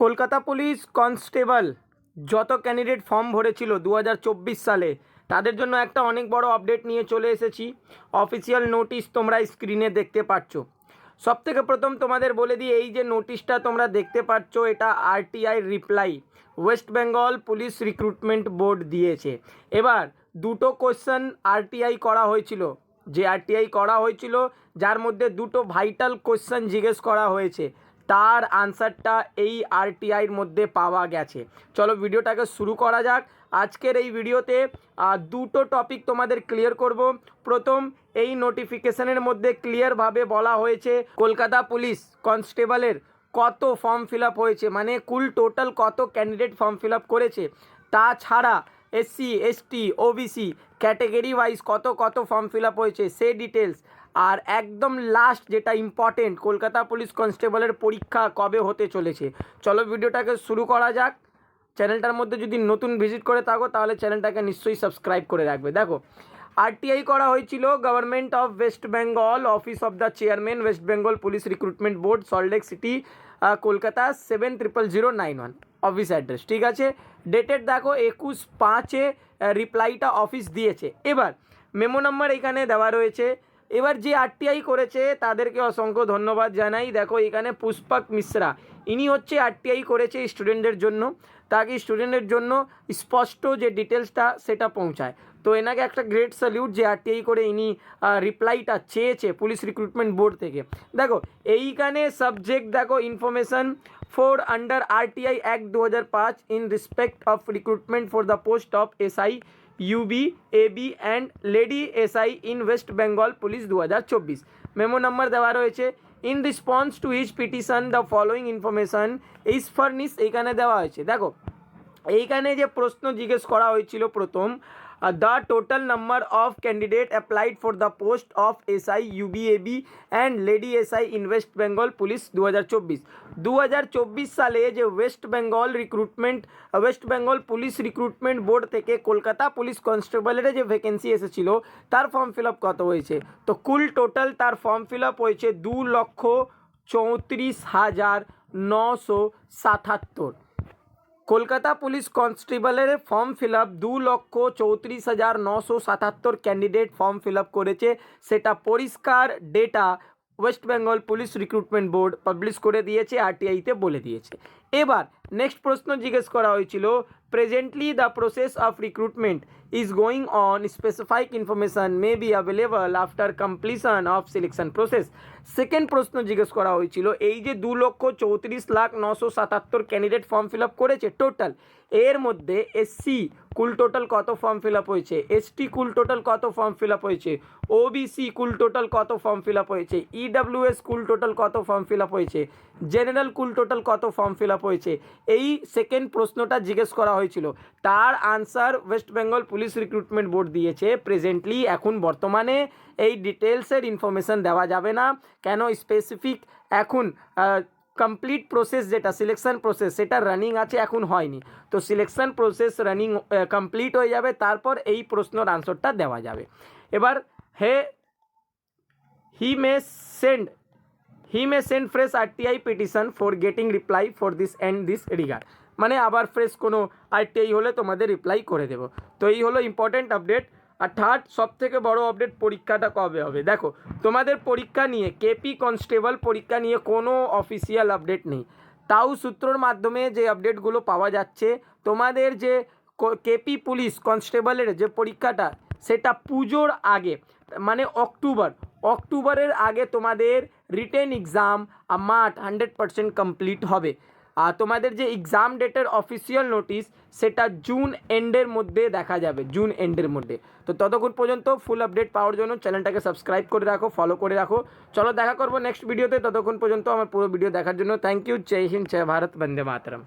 Kolkata police constable যত candidate form ভরেছিল 2024 সালে তাদের জন্য একটা অনেক বড় আপডেট নিয়ে চলে এসেছি। অফিসিয়াল নোটিশ তোমরা স্ক্রিনে দেখতে পাচ্ছ। সবথেকে প্রথম তোমাদের বলে দিই, এই যে নোটিশটা তোমরা দেখতে পাচ্ছ এটা RTI reply West Bengal police recruitment board দিয়েছে। এবার দুটো কোশ্চেন আরটিআই করা হয়েছিল, যে আরটিআই করা হয়েছিল যার মধ্যে দুটো ভাইটাল কোশ্চেন জিজ্ঞেস করা হয়েছে, তার আনসারটা এই আরটিআইয়ের মধ্যে পাওয়া গেছে। চলো ভিডিওটাকে শুরু করা যাক। আজকের এই ভিডিওতে দুটো টপিক তোমাদের ক্লিয়ার করব। প্রথম, এই নোটিফিকেশনের মধ্যে ক্লিয়ারভাবে বলা হয়েছে কলকাতা পুলিশ কনস্টেবলের কত ফর্ম ফিল আপ হয়েছে, মানে কুল টোটাল কত ক্যান্ডিডেট ফর্ম ফিল আপ করেছে। তাছাড়া SC ST OBC category wise কত কত ফর্ম ফিল আপ হয়েছে সে ডিটেলস। আর একদম লাস্ট যেটা ইম্পর্টেন্ট, কলকাতা পুলিশ কনস্টেবলের পরীক্ষা কবে হতে চলেছে। চলো ভিডিওটাকে শুরু করা যাক। চ্যানেলটার মধ্যে যদি নতুন ভিজিট করে থাকো তাহলে চ্যানেলটাকে নিশ্চয়ই সাবস্ক্রাইব করে রাখবে। দেখো, আরটিআই করা হয়েছিল government of West Bengal, office of the chairman, West Bengal police recruitment board, Salt Lake city, Kolkata 700091 office address. ঠিক আছে, ডেটেড দেখো 21/5 রিপ্লাইটা অফিস দিয়েছে। এবার মেমো নাম্বার এখানে দেওয়া রয়েছে। এবার যে আরটিআই করেছে তাদেরকে অসংখ্য ধন্যবাদ জানাই। দেখো এখানে পুষ্পক মিশ্রা, ইনি হচ্ছে আরটিআই করেছে স্টুডেন্টদের জন্য, তাকে স্টুডেন্টের জন্য স্পষ্ট যে ডিটেলসটা সেটা পৌঁছায়। তো এনাকে একটা গ্রেট স্যালিউট যে আরটিআই করে ইনি রিপ্লাইটা চেয়েছে পুলিশ রিক্রুটমেন্ট বোর্ড থেকে। দেখো এইখানে সাবজেক্ট দেখো information for under RTI act 2005 in respect of recruitment for the post of SI UB AB and lady SI in West Bengal police 2024। Memo number দেওয়া রয়েছে। In response to his petition the following information is furnish, এইখানে দেওয়া হয়েছে। দেখো এইখানে যে প্রশ্ন জিজ্ঞেস করা হয়েছিল প্রথম, the total number of candidate applied for the post of SI UBAB and lady SI in West Bengal police 2024 সালে যে West Bengal police recruitment board থেকে কলকাতা পুলিশ কনস্টেবলের যে ভ্যাকেন্সি এসেছিল তার ফর্ম ফিল আপ কত হয়েছে। তো কুল টোটাল তার ফর্ম ফিল আপ হয়েছে 2,34,977। কলকাতা পুলিশ কনস্টেবলের form fill up 2,34,977 candidate form fill up করেছে, সেটা পরিষ্কার data West Bengal police recruitment board publish করে দিয়েছে, আরটিআইতে বলে দিয়েছে। এবার নেক্সট প্রশ্ন জিজ্ঞেস করা হয়েছিল, presently the process of recruitment is going on, specific information may be available after completion of selection process. Second প্রশ্ন জিজ্ঞেস করা হয়েছিল, এই যে 2,34,977 ক্যান্ডিডেট ফর্ম ফিল আপ করেছে টোটাল, এর মধ্যে এসসি কুল টোটাল কত ফর্ম ফিল আপ হয়েছে, এসটি কুল টোটাল কত ফর্ম ফিল আপ হয়েছে, ওবিসি কুল টোটাল কত ফর্ম ফিল আপ হয়েছে, ইডব্লিউএস কুল টোটাল কত ফর্ম ফিল আপ হয়েছে, জেনারেল কুল টোটাল কত ফর্ম ফিল আপ হয়েছে, এই সেকেন্ড প্রশ্নটা জিজ্ঞেস করা হয়েছিল। তার answer West Bengal police recruitment board দিয়েছে, প্রেজেন্টলি এখন বর্তমানে এই ডিটেলসের ইনফরমেশান দেওয়া যাবে না, কেন স্পেসিফিক এখন কমপ্লিট প্রসেস যেটা সিলেকশন প্রসেস সেটা রানিং আছে, এখন হয়নি। তো সিলেকশন প্রসেস রানিং কমপ্লিট হয়ে যাবে, তারপর এই প্রশ্নের আনসারটা দেওয়া যাবে। এবার he may send fresh RTI petition for getting reply for this and this regard, মানে আবার ফ্রেশ কোনো আরটিআই হলে তোমাদের রিপ্লাই করে দেবো। তো এই হলো ইম্পর্টেন্ট আপডেট। আর থার্ড সবথেকে বড় আপডেট, পরীক্ষাটা কবে হবে। দেখো তোমাদের পরীক্ষা নিয়ে, কেপি কনস্টেবল পরীক্ষা নিয়ে কোনো অফিসিয়াল আপডেট নেই, তাও সূত্রর মাধ্যমে যে আপডেটগুলো পাওয়া যাচ্ছে, তোমাদের যে কেপি পুলিশ কনস্টেবলের যে পরীক্ষাটা সেটা পুজোর আগে, মানে অক্টোবরের আগে তোমাদের রিটেন এক্সাম আমার 100% কমপ্লিট হবে। আর তোমাদের যে এক্সাম ডেটের অফিসিয়াল নোটিশ সেটা জুন এন্ডের মধ্যে দেখা যাবে, জুন এন্ডের মধ্যে। তো ততক্ষণ পর্যন্ত ফুল আপডেট পাওয়ার জন্য চ্যানেলটাকে সাবস্ক্রাইব করে রাখো, ফলো করে রাখো। চলো দেখা করবো নেক্সট ভিডিওতে, ততক্ষণ পর্যন্ত আমার পুরো ভিডিও দেখার জন্য থ্যাংক ইউ। জয় হিন্দ, জয় ভারত, বন্দে মাতরম।